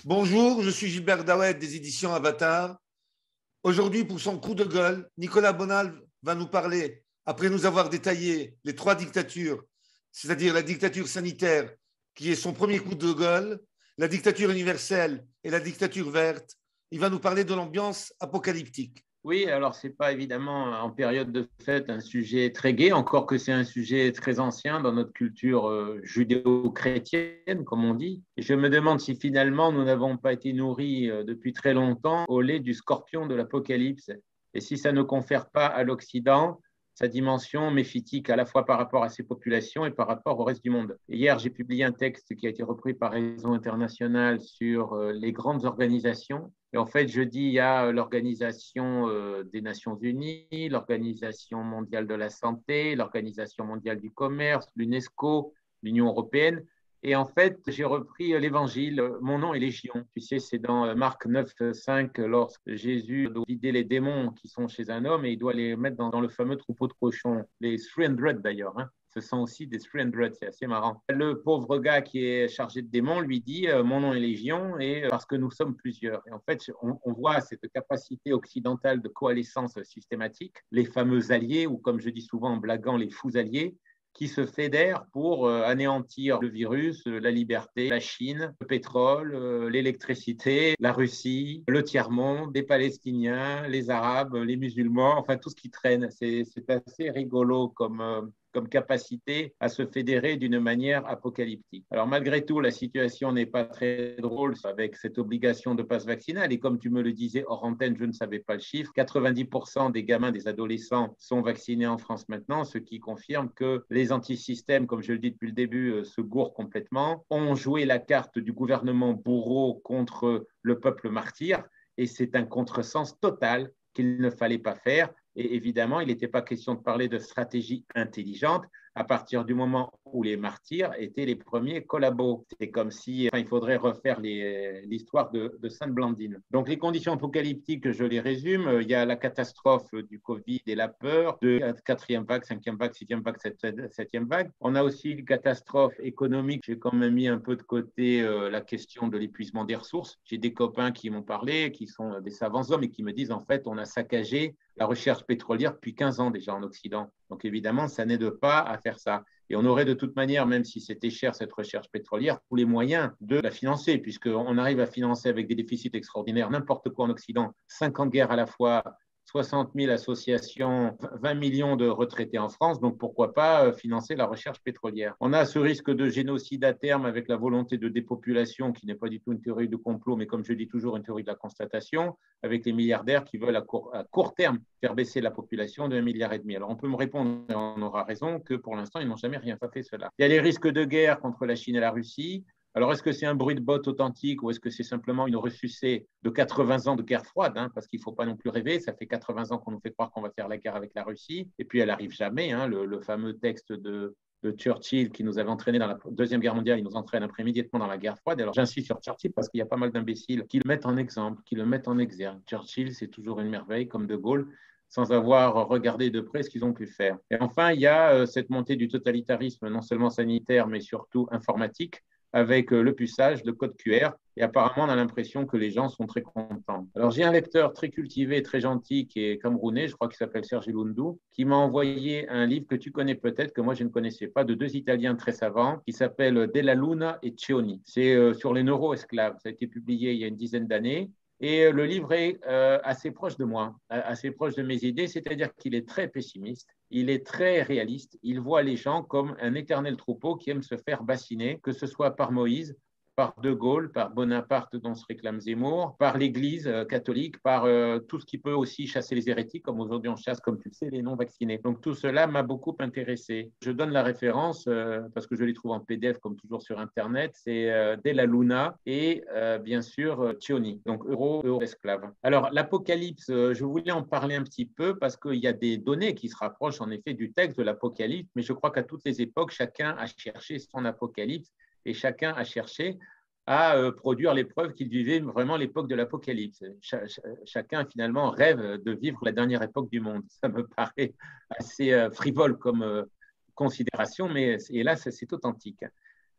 Bonjour, je suis Gilbert Dawet des éditions Avatar. Aujourd'hui, pour son coup de gueule, Nicolas Bonal va nous parler, après nous avoir détaillé les trois dictatures, c'est-à-dire la dictature sanitaire, qui est son premier coup de gueule, la dictature universelle et la dictature verte. Il va nous parler de l'ambiance apocalyptique. Oui, alors ce n'est pas évidemment en période de fête un sujet très gai, encore que c'est un sujet très ancien dans notre culture judéo-chrétienne, comme on dit. Et je me demande si finalement nous n'avons pas été nourris depuis très longtemps au lait du scorpion de l'Apocalypse, et si ça ne confère pas à l'Occident sa dimension méphitique à la fois par rapport à ses populations et par rapport au reste du monde. Et hier, j'ai publié un texte qui a été repris par Raison Internationale sur les grandes organisations. Et en fait, je dis, il y a l'Organisation des Nations Unies, l'Organisation mondiale de la santé, l'Organisation mondiale du commerce, l'UNESCO, l'Union européenne. Et en fait, j'ai repris l'Évangile, mon nom est Légion. Tu sais, c'est dans Marc 9, 5, lorsque Jésus doit vider les démons qui sont chez un homme et il doit les mettre dans le fameux troupeau de cochons, les 300 d'ailleurs. Ce sont aussi des 300, c'est assez marrant. Le pauvre gars qui est chargé de démons lui dit mon nom est Légion et parce que nous sommes plusieurs. Et en fait, on voit cette capacité occidentale de coalescence systématique, les fameux alliés, ou comme je dis souvent en blaguant, les fous alliés, qui se fédèrent pour anéantir le virus, la liberté, la Chine, le pétrole, l'électricité, la Russie, le tiers-monde, les Palestiniens, les Arabes, les musulmans, enfin tout ce qui traîne. C'est assez rigolo comme capacité à se fédérer d'une manière apocalyptique. Alors malgré tout, la situation n'est pas très drôle avec cette obligation de passe vaccinal. Et comme tu me le disais hors antenne, je ne savais pas le chiffre, 90% des gamins, des adolescents sont vaccinés en France maintenant, ce qui confirme que les antisystèmes, comme je le dis depuis le début, se gourrent complètement, ont joué la carte du gouvernement bourreau contre le peuple martyr. Et c'est un contresens total qu'il ne fallait pas faire. Et évidemment, il n'était pas question de parler de stratégie intelligente à partir du moment où les martyrs étaient les premiers collabos. C'est comme si il faudrait refaire l'histoire de Sainte-Blandine. Donc, les conditions apocalyptiques, je les résume. Il y a la catastrophe du Covid et la peur de quatrième vague, cinquième vague, sixième vague, septième vague. On a aussi une catastrophe économique. J'ai quand même mis un peu de côté la question de l'épuisement des ressources. J'ai des copains qui m'ont parlé, qui sont des savants hommes et qui me disent en fait, on a saccagé la recherche pétrolière depuis 15 ans déjà en Occident. Donc évidemment, ça n'aide pas à faire ça. Et on aurait de toute manière, même si c'était cher cette recherche pétrolière, tous les moyens de la financer, puisqu'on arrive à financer avec des déficits extraordinaires n'importe quoi en Occident, 50 guerres à la fois, 60 000 associations, 20 millions de retraités en France, donc pourquoi pas financer la recherche pétrolière. On a ce risque de génocide à terme avec la volonté de dépopulation qui n'est pas du tout une théorie de complot, mais comme je dis toujours, une théorie de la constatation, avec les milliardaires qui veulent à court terme faire baisser la population de 1,5 milliard. Alors on peut me répondre, et on aura raison, que pour l'instant, ils n'ont jamais rien fait cela. Il y a les risques de guerre contre la Chine et la Russie. Alors, est-ce que c'est un bruit de botte authentique ou est-ce que c'est simplement une ressucée de 80 ans de guerre froide, parce qu'il ne faut pas non plus rêver, ça fait 80 ans qu'on nous fait croire qu'on va faire la guerre avec la Russie, et puis elle n'arrive jamais, le fameux texte de Churchill qui nous avait entraînés dans la Deuxième Guerre mondiale, il nous entraîne immédiatement dans la guerre froide. Alors j'insiste sur Churchill parce qu'il y a pas mal d'imbéciles qui le mettent en exemple, qui le mettent en exergue. Churchill, c'est toujours une merveille, comme De Gaulle, sans avoir regardé de près ce qu'ils ont pu faire. Et enfin, il y a cette montée du totalitarisme, non seulement sanitaire, mais surtout informatique, avec le puçage, le code QR. Et apparemment, on a l'impression que les gens sont très contents. Alors, j'ai un lecteur très cultivé, très gentil, qui est camerounais, je crois qu'il s'appelle Serge Lundu, qui m'a envoyé un livre que tu connais peut-être, que moi je ne connaissais pas, de deux Italiens très savants, qui s'appellent Della Luna et Cioni. C'est sur les neuroesclaves. Ça a été publié il y a une dizaine d'années. Et le livre est assez proche de moi, assez proche de mes idées, c'est-à-dire qu'il est très pessimiste, il est très réaliste, il voit les gens comme un éternel troupeau qui aime se faire bassiner, que ce soit par Moïse, par De Gaulle, par Bonaparte dont se réclame Zemmour, par l'Église catholique, par tout ce qui peut aussi chasser les hérétiques, comme aujourd'hui on chasse, comme tu le sais, les non-vaccinés. Donc tout cela m'a beaucoup intéressé. Je donne la référence, parce que je les trouve en PDF, comme toujours sur Internet, c'est Della Luna et bien sûr Cioni, donc euro-esclave. Alors l'Apocalypse, je voulais en parler un petit peu parce qu'il y a des données qui se rapprochent en effet du texte de l'Apocalypse, mais je crois qu'à toutes les époques, chacun a cherché son Apocalypse et chacun a cherché à produire les preuves qu'il vivait vraiment l'époque de l'Apocalypse. Chacun, finalement, rêve de vivre la dernière époque du monde. Ça me paraît assez frivole comme considération, mais hélas, c'est authentique.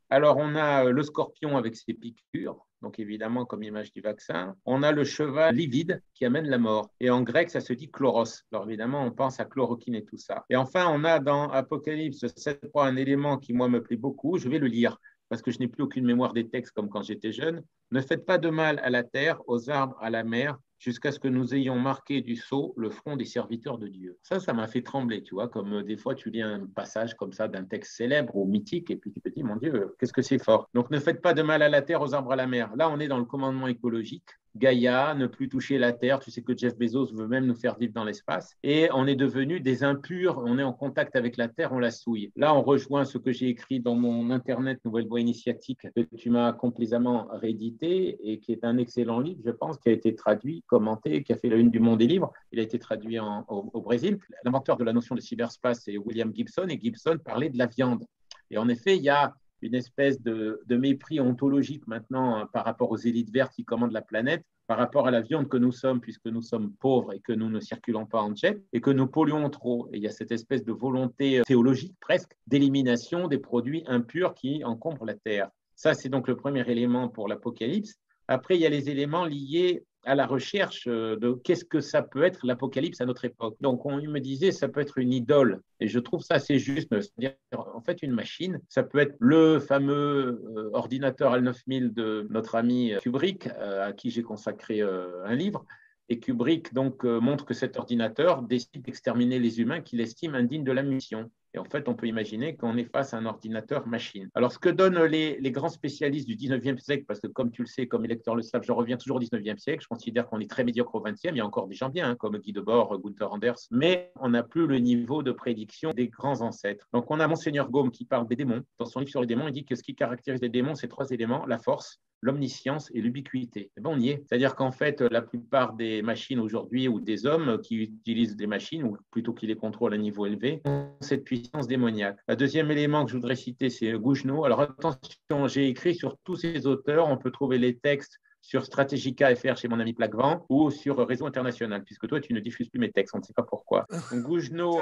Alors, on a le scorpion avec ses piqûres, donc évidemment comme image du vaccin. On a le cheval livide qui amène la mort. Et en grec, ça se dit chloros. Alors évidemment, on pense à chloroquine et tout ça. Et enfin, on a dans Apocalypse 7.3 un élément qui, moi, me plaît beaucoup. Je vais le lire parce que je n'ai plus aucune mémoire des textes comme quand j'étais jeune. Ne faites pas de mal à la terre, aux arbres, à la mer, jusqu'à ce que nous ayons marqué du sceau le front des serviteurs de Dieu. Ça m'a fait trembler, tu vois, comme des fois tu lis un passage comme ça d'un texte célèbre ou mythique et puis tu te dis, mon Dieu, qu'est-ce que c'est fort. Donc ne faites pas de mal à la terre, aux arbres, à la mer. Là, on est dans le commandement écologique. Gaïa, ne plus toucher la terre. Tu sais que Jeff Bezos veut même nous faire vivre dans l'espace. Et on est devenu des impurs. On est en contact avec la terre, on la souille. Là, on rejoint ce que j'ai écrit dans mon Internet Nouvelle Voie Initiatique que tu m'as complaisamment réédité et qui est un excellent livre, je pense, qui a été traduit, commenté, qui a fait la une du Monde des livres. Il a été traduit au Brésil. L'inventeur de la notion de cyberspace, c'est William Gibson. Et Gibson parlait de la viande. Et en effet, il y a une espèce de mépris ontologique maintenant par rapport aux élites vertes qui commandent la planète, par rapport à la viande que nous sommes, puisque nous sommes pauvres et que nous ne circulons pas en jet, et que nous polluons trop. Et il y a cette espèce de volonté théologique presque d'élimination des produits impurs qui encombrent la Terre. Ça, c'est donc le premier élément pour l'Apocalypse. Après, il y a les éléments liés à la recherche de qu'est-ce que ça peut être l'Apocalypse à notre époque. Donc, on me disait, ça peut être une idole. Et je trouve ça assez juste. C'est-à-dire, en fait, une machine, ça peut être le fameux ordinateur HAL 9000 de notre ami Kubrick, à qui j'ai consacré un livre. Et Kubrick donc, montre que cet ordinateur décide d'exterminer les humains qu'il estime indignes de la mission. Et en fait, on peut imaginer qu'on est face à un ordinateur-machine. Alors, ce que donnent les grands spécialistes du 19e siècle, parce que comme tu le sais, comme les lecteurs le savent, je reviens toujours au 19e siècle, je considère qu'on est très médiocre au 20e, il y a encore des gens bien, hein, comme Guy Debord, Gunther Anders, mais on n'a plus le niveau de prédiction des grands ancêtres. Donc, on a Monseigneur Gaume qui parle des démons. Dans son livre sur les démons, il dit que ce qui caractérise les démons, c'est 3 éléments, la force, l'omniscience et l'ubiquité. Et ben, on y est. C'est-à-dire qu'en fait, la plupart des machines aujourd'hui ou des hommes qui utilisent des machines, ou plutôt qui les contrôlent à niveau élevé, ont cette puissance démoniaque. Le deuxième élément que je voudrais citer, c'est Gougenot. Alors attention, j'ai écrit sur tous ces auteurs. On peut trouver les textes sur Stratégica FR chez mon ami Plaquevent ou sur Réseau International, puisque toi, tu ne diffuses plus mes textes, on ne sait pas pourquoi. Donc, Gougenot,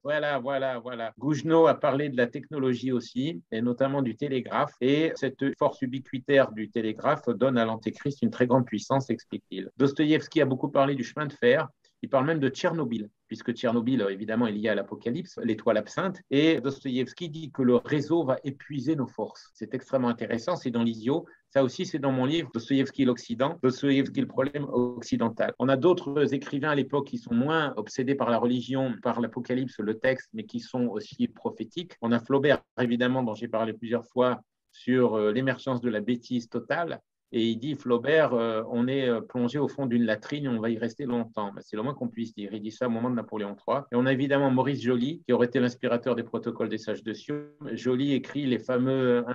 voilà. Gougenot a parlé de la technologie aussi, et notamment du télégraphe, et cette force ubiquitaire du télégraphe donne à l'Antéchrist une très grande puissance, explique-t-il. Dostoïevski a beaucoup parlé du chemin de fer. Il parle même de Tchernobyl, puisque Tchernobyl, évidemment, est lié à l'Apocalypse, l'étoile absinthe. Et Dostoïevski dit que le réseau va épuiser nos forces. C'est extrêmement intéressant, c'est dans l'Isio. Ça aussi, c'est dans mon livre, Dostoïevski et l'Occident, Dostoïevski le problème occidental. On a d'autres écrivains à l'époque qui sont moins obsédés par la religion, par l'Apocalypse, le texte, mais qui sont aussi prophétiques. On a Flaubert, évidemment, dont j'ai parlé plusieurs fois, sur l'émergence de la bêtise totale. Et il dit, Flaubert, on est plongé au fond d'une latrine, on va y rester longtemps. Ben, c'est le moins qu'on puisse dire. Il dit ça au moment de Napoléon III. Et on a évidemment Maurice Joly, qui aurait été l'inspirateur des protocoles des sages de Sion. Joly écrit les fameux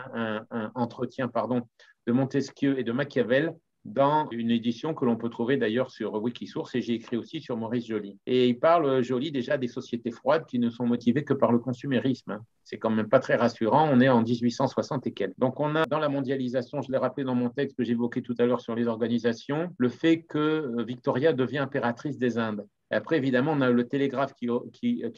entretiens de Montesquieu et de Machiavel dans une édition que l'on peut trouver d'ailleurs sur Wikisource, et j'ai écrit aussi sur Maurice Joly. Et il parle, Joly, déjà des sociétés froides qui ne sont motivées que par le consumérisme. C'est quand même pas très rassurant, on est en 1860 et quelques. Donc on a dans la mondialisation, je l'ai rappelé dans mon texte que j'évoquais tout à l'heure sur les organisations, le fait que Victoria devient impératrice des Indes. Et après, évidemment, on a le télégraphe qui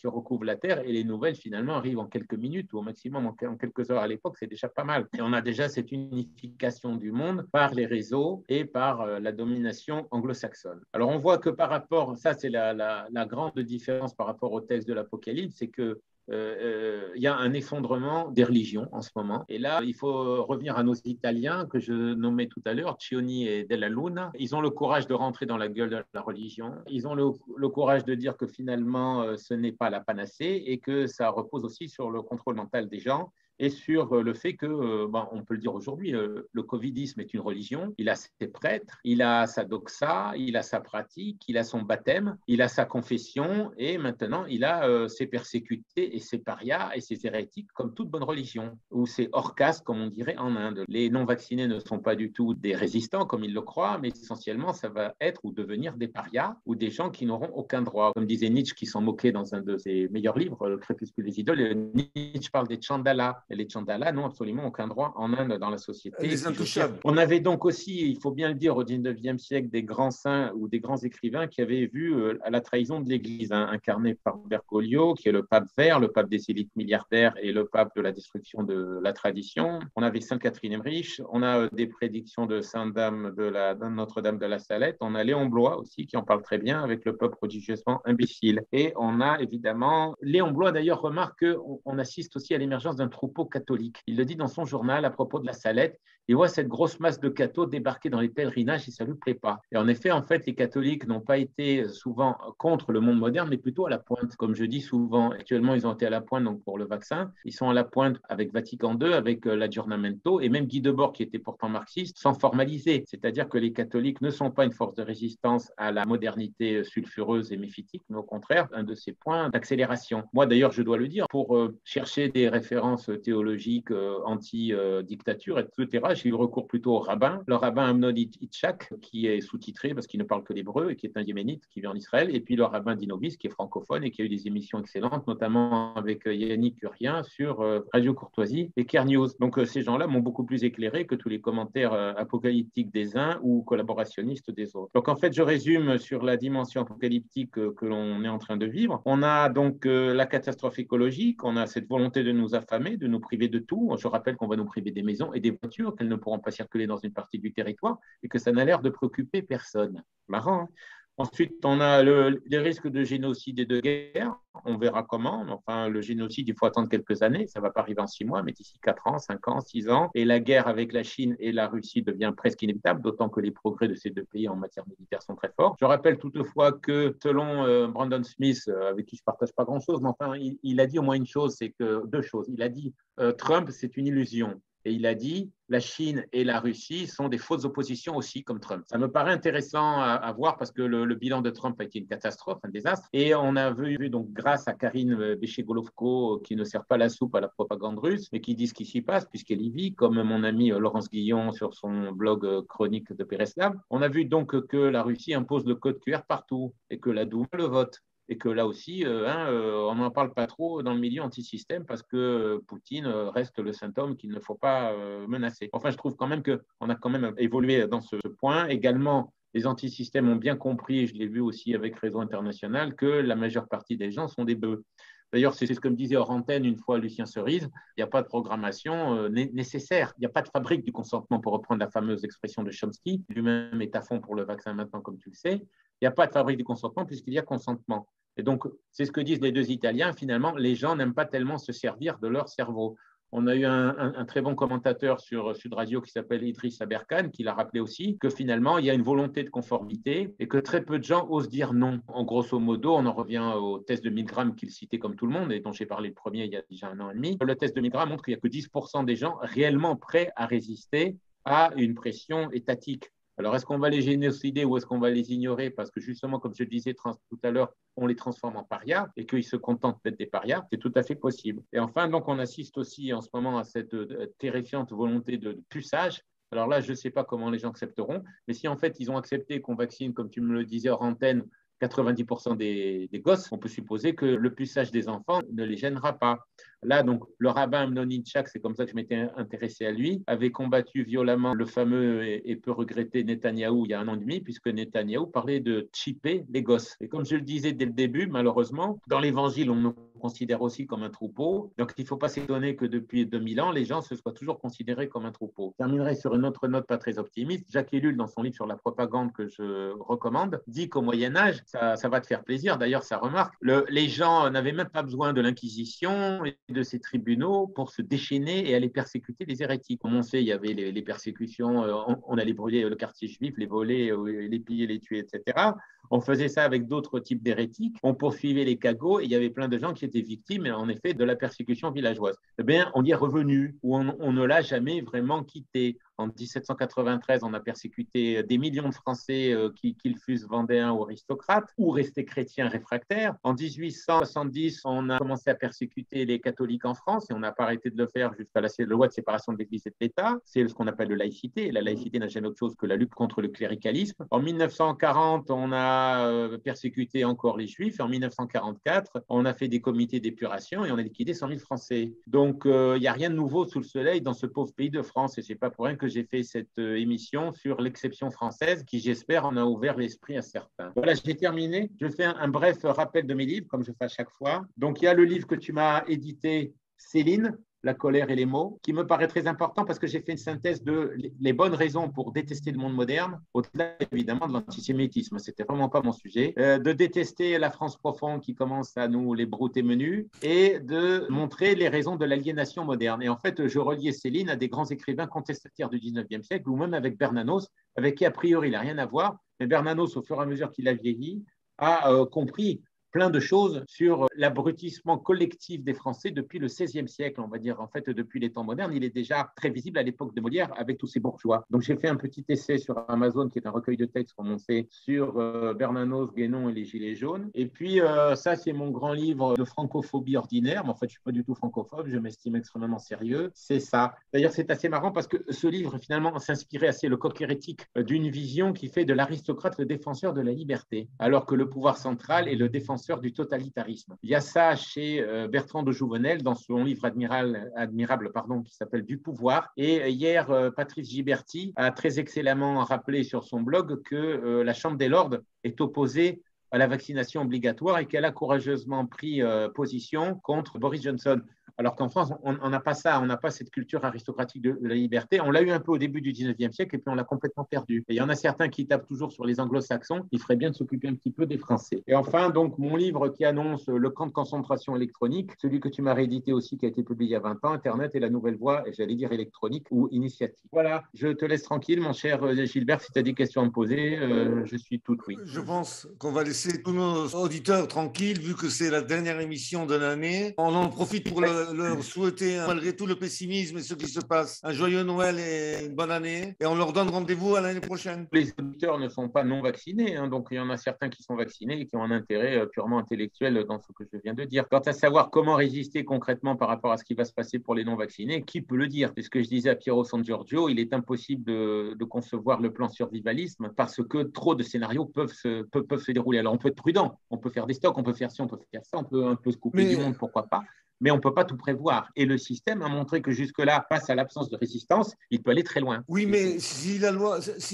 recouvre la Terre et les nouvelles, finalement, arrivent en quelques minutes ou au maximum en quelques heures à l'époque. C'est déjà pas mal. Et on a déjà cette unification du monde par les réseaux et par la domination anglo-saxonne. Alors, on voit que par rapport, ça c'est la grande différence par rapport au texte de l'Apocalypse, c'est que y a un effondrement des religions en ce moment. Et là, il faut revenir à nos Italiens que je nommais tout à l'heure, Cioni et Della Luna. Ils ont le courage de rentrer dans la gueule de la religion. Ils ont le courage de dire que finalement, ce n'est pas la panacée et que ça repose aussi sur le contrôle mental des gens et sur le fait que, on peut le dire aujourd'hui, le covidisme est une religion, il a ses prêtres, il a sa doxa, il a sa pratique, il a son baptême, il a sa confession et maintenant il a ses persécutés et ses parias et ses hérétiques comme toute bonne religion, ou ses hors caste comme on dirait en Inde. Les non-vaccinés ne sont pas du tout des résistants comme ils le croient, mais essentiellement ça va être ou devenir des parias ou des gens qui n'auront aucun droit. Comme disait Nietzsche qui s'en moquait dans un de ses meilleurs livres, Le crépuscule des idoles, Nietzsche parle des Chandala. Et les Chandala n'ont absolument aucun droit en Inde dans la société. Les intouchables. On avait donc aussi, il faut bien le dire, au 19e siècle, des grands saints ou des grands écrivains qui avaient vu la trahison de l'Église, incarnée par Bergoglio, qui est le pape vert, le pape des élites milliardaires et le pape de la destruction de la tradition. On avait Sainte Catherine Emmerich, on a des prédictions de Sainte-Dame de Notre-Dame de la Salette, on a Léon Bloy aussi qui en parle très bien avec le peuple prodigieusement imbécile. Et on a évidemment, Léon Bloy d'ailleurs remarque qu'on assiste aussi à l'émergence d'un troupeau catholique. Il le dit dans son journal à propos de la Salette. Il voit cette grosse masse de cathos débarquer dans les pèlerinages et ça ne lui plaît pas. Et en effet, les catholiques n'ont pas été souvent contre le monde moderne, mais plutôt à la pointe. Comme je dis souvent, actuellement, ils ont été à la pointe donc, pour le vaccin. Ils sont à la pointe avec Vatican II, avec l'aggiornamento, et même Guy Debord, qui était pourtant marxiste, sans formaliser. C'est-à-dire que les catholiques ne sont pas une force de résistance à la modernité sulfureuse et méphitique, mais au contraire, un de ces points d'accélération. Moi, d'ailleurs, je dois le dire, pour chercher des références théologiques anti-dictature, etc., j'ai eu recours plutôt au rabbin, le rabbin Amnon Itchak, qui est sous-titré parce qu'il ne parle que l'hébreu et qui est un yéménite qui vit en Israël, et puis le rabbin Dinovis, qui est francophone et qui a eu des émissions excellentes, notamment avec Yannick Curien sur Radio Courtoisie et Care News. Donc ces gens-là m'ont beaucoup plus éclairé que tous les commentaires apocalyptiques des uns ou collaborationnistes des autres. Donc en fait, je résume sur la dimension apocalyptique que l'on est en train de vivre. On a donc la catastrophe écologique, on a cette volonté de nous affamer, de nous priver de tout. Je rappelle qu'on va nous priver des maisons et des voitures, qu'elles ne pourront pas circuler dans une partie du territoire et que ça n'a l'air de préoccuper personne. Marrant, hein. Ensuite, on a les risques de génocide et de guerre. On verra comment. Enfin, le génocide, il faut attendre quelques années. Ça ne va pas arriver en 6 mois, mais d'ici 4 ans, 5 ans, 6 ans. Et la guerre avec la Chine et la Russie devient presque inévitable, d'autant que les progrès de ces deux pays en matière militaire sont très forts. Je rappelle toutefois que selon Brandon Smith, avec qui je ne partage pas grand-chose, mais enfin, il a dit au moins une chose, c'est que 2 choses. Il a dit Trump, c'est une illusion. Et il a dit, la Chine et la Russie sont des fausses oppositions aussi, comme Trump. Ça me paraît intéressant à voir parce que le bilan de Trump a été une catastrophe, un désastre. Et on a vu donc, grâce à Karine Béché-Golovko, qui ne sert pas la soupe à la propagande russe, mais qui dit ce qui s'y passe, puisqu'elle y vit, comme mon ami Laurence Guillon sur son blog Chronique de Pereslav. On a vu donc que la Russie impose le code QR partout et que la Douma le vote. Et que là aussi, on n'en parle pas trop dans le milieu anti-système parce que Poutine reste le symptôme qu'il ne faut pas menacer. Enfin, je trouve quand même qu'on a quand même évolué dans ce point. Également, les anti-systèmes ont bien compris, et je l'ai vu aussi avec Réseau International, que la majeure partie des gens sont des bœufs. D'ailleurs, c'est ce que me disait hors antenne une fois Lucien Cerise, il n'y a pas de programmation nécessaire, il n'y a pas de fabrique du consentement pour reprendre la fameuse expression de Chomsky, lui-même est à fond pour le vaccin maintenant, comme tu le sais. Il n'y a pas de fabrique du consentement puisqu'il y a consentement. Et donc, c'est ce que disent les 2 Italiens, finalement, les gens n'aiment pas tellement se servir de leur cerveau. On a eu un très bon commentateur sur Sud Radio qui s'appelle Idriss Aberkan, qui l'a rappelé aussi, que finalement, il y a une volonté de conformité et que très peu de gens osent dire non. En grosso modo, on en revient au test de Milgram qu'il citait comme tout le monde et dont j'ai parlé le premier il y a déjà 1 an et demi. Le test de Milgram montre qu'il n'y a que 10% des gens réellement prêts à résister à une pression étatique. Alors, est-ce qu'on va les génocider ou est-ce qu'on va les ignorer? Parce que justement, comme je le disais tout à l'heure, on les transforme en parias et qu'ils se contentent d'être des parias, c'est tout à fait possible. Et enfin, donc, on assiste aussi en ce moment à cette terrifiante volonté de puçage. Alors là, je ne sais pas comment les gens accepteront, mais si en fait, ils ont accepté qu'on vaccine, comme tu me le disais hors antenne, 90% des gosses, on peut supposer que le puçage des enfants ne les gênera pas. Là, donc, le rabbin Amnon Itchak, c'est comme ça que je m'étais intéressé à lui, avait combattu violemment le fameux et peu regretté Netanyahou il y a 1 an et demi, puisque Netanyahou parlait de chipper les gosses. Et comme je le disais dès le début, malheureusement, dans l'Évangile, on nous considère aussi comme un troupeau. Donc, il ne faut pas s'étonner que depuis 2000 ans, les gens se soient toujours considérés comme un troupeau. Je terminerai sur une autre note pas très optimiste. Jacques Ellul, dans son livre sur la propagande que je recommande, dit qu'au Moyen-Âge, ça va te faire plaisir, d'ailleurs, ça remarque, les gens n'avaient même pas besoin de l'Inquisition et de ces tribunaux pour se déchaîner et aller persécuter les hérétiques. Comme on sait, il y avait les persécutions, on allait brûler le quartier juif, les voler, les piller, les tuer, etc. On faisait ça avec d'autres types d'hérétiques. On poursuivait les cagots et il y avait plein de gens qui étaient victimes, en effet, de la persécution villageoise. Eh bien, on y est revenu, ou on ne l'a jamais vraiment quitté. En 1793, on a persécuté des millions de Français, qu'ils fussent vendéens ou aristocrates, ou restés chrétiens réfractaires. En 1870, on a commencé à persécuter les catholiques en France et on n'a pas arrêté de le faire jusqu'à la loi de séparation de l'Église et de l'État. C'est ce qu'on appelle la laïcité. La laïcité n'a jamais autre chose que la lutte contre le cléricalisme. En 1940, on a persécuté encore les Juifs. En 1944, on a fait des comités d'épuration et on a liquidé 100 000 Français. Donc, il n'y a rien de nouveau sous le soleil dans ce pauvre pays de France. Et ce n'est pas pour rien que j'ai fait cette émission sur l'exception française qui, j'espère, en a ouvert l'esprit à certains. Voilà, j'ai terminé. Je fais un bref rappel de mes livres, comme je fais à chaque fois. Donc, il y a le livre que tu m'as édité, Céline, La colère et les mots, qui me paraît très important parce que j'ai fait une synthèse de les bonnes raisons pour détester le monde moderne, au-delà évidemment de l'antisémitisme, c'était vraiment pas mon sujet, de détester la France profonde qui commence à nous les brouter menus et de montrer les raisons de l'aliénation moderne. Et en fait, je reliais Céline à des grands écrivains contestataires du 19e siècle ou même avec Bernanos, avec qui a priori il n'a rien à voir, mais Bernanos, au fur et à mesure qu'il a vieilli, a compris plein de choses sur l'abrutissement collectif des Français depuis le XVIe siècle, on va dire, en fait, depuis les temps modernes. Il est déjà très visible à l'époque de Molière avec tous ces bourgeois. Donc, j'ai fait un petit essai sur Amazon, qui est un recueil de textes, comme on sait, sur Bernanos, Guénon et les Gilets jaunes. Et puis, ça, c'est mon grand livre de francophobie ordinaire. Mais en fait, je ne suis pas du tout francophobe, je m'estime extrêmement sérieux. C'est ça. D'ailleurs, c'est assez marrant parce que ce livre, finalement, s'inspirait assez, le coq hérétique, d'une vision qui fait de l'aristocrate le défenseur de la liberté, alors que le pouvoir central est le défenseur du totalitarisme. Il y a ça chez Bertrand de Jouvenel dans son livre admirable qui s'appelle Du pouvoir. Et hier, Patrice Giberti a très excellemment rappelé sur son blog que la Chambre des Lords est opposée à la vaccination obligatoire et qu'elle a courageusement pris position contre Boris Johnson. Alors qu'en France, on n'a pas ça, on n'a pas cette culture aristocratique de la liberté. On l'a eu un peu au début du 19e siècle et puis on l'a complètement perdu. Et il y en a certains qui tapent toujours sur les anglo-saxons, il ferait bien de s'occuper un petit peu des Français. Et enfin, donc, mon livre qui annonce le camp de concentration électronique, celui que tu m'as réédité aussi, qui a été publié il y a 20 ans, Internet et la nouvelle voie, et j'allais dire électronique ou initiative. Voilà, je te laisse tranquille, mon cher Gilbert, si tu as des questions à me poser, je suis tout oui. Je pense qu'on va laisser tous nos auditeurs tranquilles, vu que c'est la dernière émission de l'année. On en profite pour leur souhaiter, malgré tout le pessimisme et ce qui se passe, un joyeux Noël et une bonne année. Et on leur donne rendez-vous à l'année prochaine. Les auditeurs ne sont pas non vaccinés, hein, donc il y en a certains qui sont vaccinés et qui ont un intérêt purement intellectuel dans ce que je viens de dire. Quant à savoir comment résister concrètement par rapport à ce qui va se passer pour les non vaccinés, qui peut le dire? C'est ce que je disais à Piero San Giorgio, il est impossible de concevoir le plan survivalisme parce que trop de scénarios peuvent se dérouler. Alors on peut être prudent, on peut faire des stocks, on peut faire ci, on peut faire ça, on peut un peu se couper du monde, pourquoi pas, mais on ne peut pas tout prévoir. Et le système a montré que jusque-là, face à l'absence de résistance, il peut aller très loin. Oui, mais si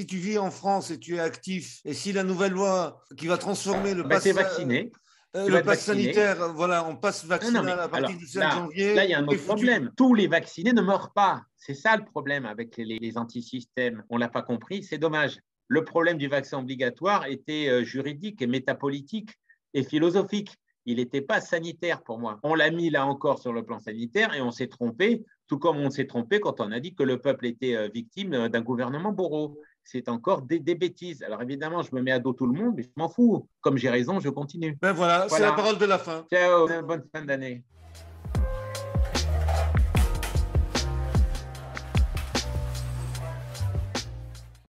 tu vis en France et tu es actif, et si la nouvelle loi qui va transformer le pass vacciné. Le pass sanitaire, voilà, on passe vaccinal à partir du 5 janvier. Là, il y a un autre problème. Tous les vaccinés ne meurent pas. C'est ça le problème avec les antisystèmes. On ne l'a pas compris, c'est dommage. Le problème du vaccin obligatoire était juridique et métapolitique et philosophique. Il n'était pas sanitaire pour moi. On l'a mis là encore sur le plan sanitaire et on s'est trompé, tout comme on s'est trompé quand on a dit que le peuple était victime d'un gouvernement bourreau. C'est encore des bêtises. Alors évidemment, je me mets à dos tout le monde, mais je m'en fous. Comme j'ai raison, je continue. Ben voilà, c'est la parole de la fin. Ciao, bonne fin d'année.